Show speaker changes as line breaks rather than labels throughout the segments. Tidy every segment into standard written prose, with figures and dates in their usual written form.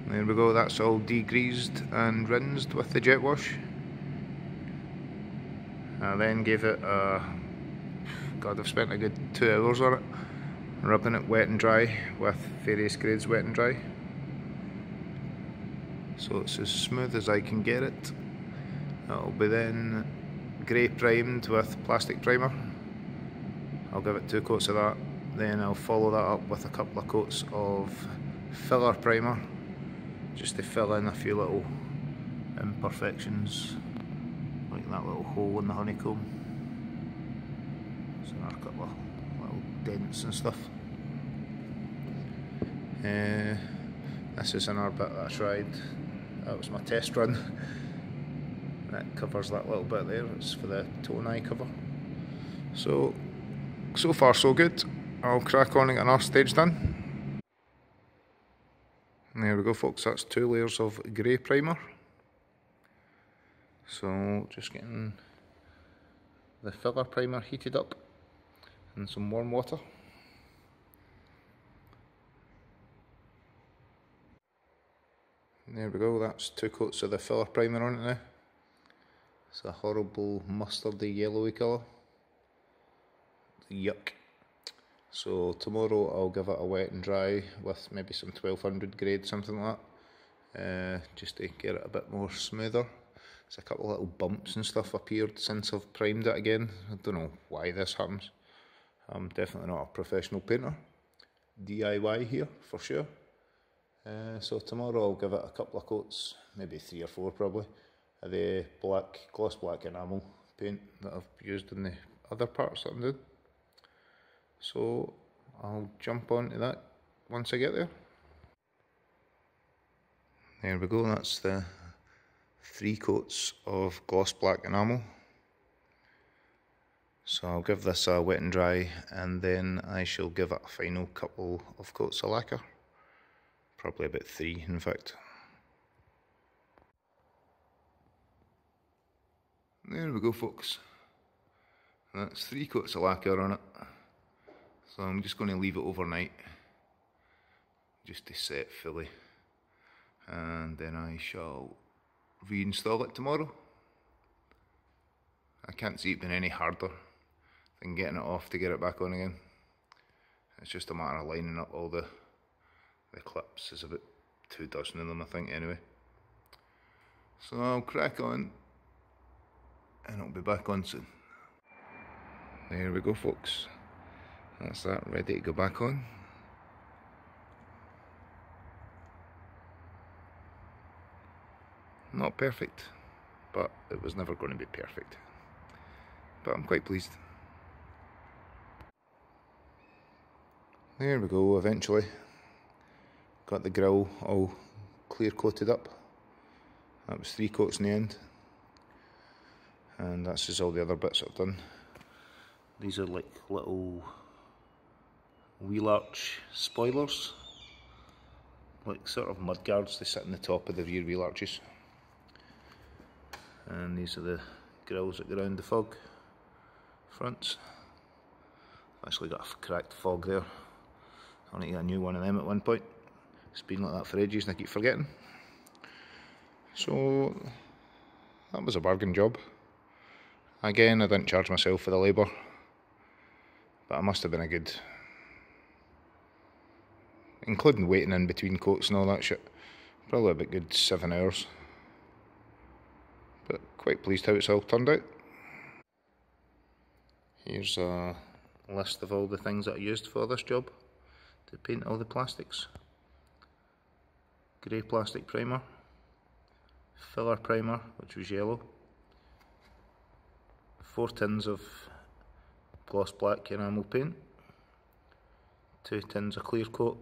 There we go, that's all degreased and rinsed with the jet wash. I then gave it a, God, I've spent a good 2 hours on it, rubbing it wet and dry with various grades wet and dry. So it's as smooth as I can get it. It'll be then grey primed with plastic primer. I'll give it 2 coats of that, then I'll follow that up with a couple of coats of filler primer, just to fill in a few little imperfections, like that little hole in the honeycomb. So there are a couple of little dents and stuff. This is another bit that I tried. That was my test run. That covers that little bit there. It's for the toe and eye cover. So far so good. I'll crack on and get another stage done. And there we go, folks, that's 2 layers of grey primer. So just getting the filler primer heated up in some warm water. And there we go, that's 2 coats of the filler primer on it now. It's a horrible mustardy yellowy colour. Yuck. So tomorrow I'll give it a wet and dry with maybe some 1200 grade, something like that, just to get it a bit more smoother. There's a couple of little bumps and stuff appeared since I've primed it again. I don't know why this happens. I'm definitely not a professional painter. DIY here for sure. So tomorrow I'll give it a couple of coats, maybe 3 or 4 probably, of the gloss black enamel paint that I've used in the other parts that I'm doing. So I'll jump onto that once I get there. There we go, that's the 3 coats of gloss black enamel. So I'll give this a wet and dry, and then I shall give it a final couple of coats of lacquer. Probably about 3 in fact. There we go, folks. That's 3 coats of lacquer on it. So I'm just going to leave it overnight, just to set fully, and then I shall reinstall it tomorrow. I can't see it being any harder than getting it off to get it back on again. It's just a matter of lining up all the clips. There's about 2 dozen of them I think anyway. So I'll crack on and I'll be back on soon. There we go, folks. That's that, ready to go back on. Not perfect, but it was never going to be perfect. But I'm quite pleased. There we go, eventually. Got the grill all clear coated up. That was 3 coats in the end. And that's just all the other bits I've done. These are like little wheel arch spoilers, like sort of mud guards. They sit on the top of the rear wheel arches, and these are the grills that go around the fog fronts. I've actually got a cracked fog there. I'll need to get a new one of them at one point. It's been like that for ages and I keep forgetting. So that was a bargain job. Again, I didn't charge myself for the labour, but I must have been a good, including waiting in between coats and all that shit, probably about good 7 hours. But quite pleased how it's all turned out. Here's a list of all the things that I used for this job to paint all the plastics. Grey plastic primer, filler primer, which was yellow, 4 tins of gloss black enamel paint, 2 tins of clear coat,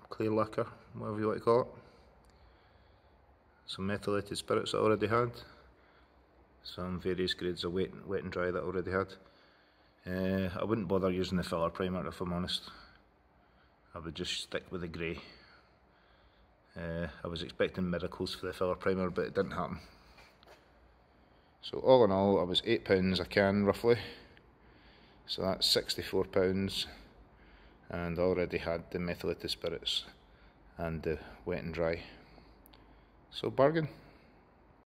clear lacquer, whatever you want to call it, some methylated spirits that I already had, some various grades of wet and dry that I already had. I wouldn't bother using the filler primer if I'm honest. I would just stick with the grey. I was expecting miracles for the filler primer, but it didn't happen. So all in all, it was £8 a can roughly. So that's £64, and I already had the methylated spirits and the wet and dry. So bargain.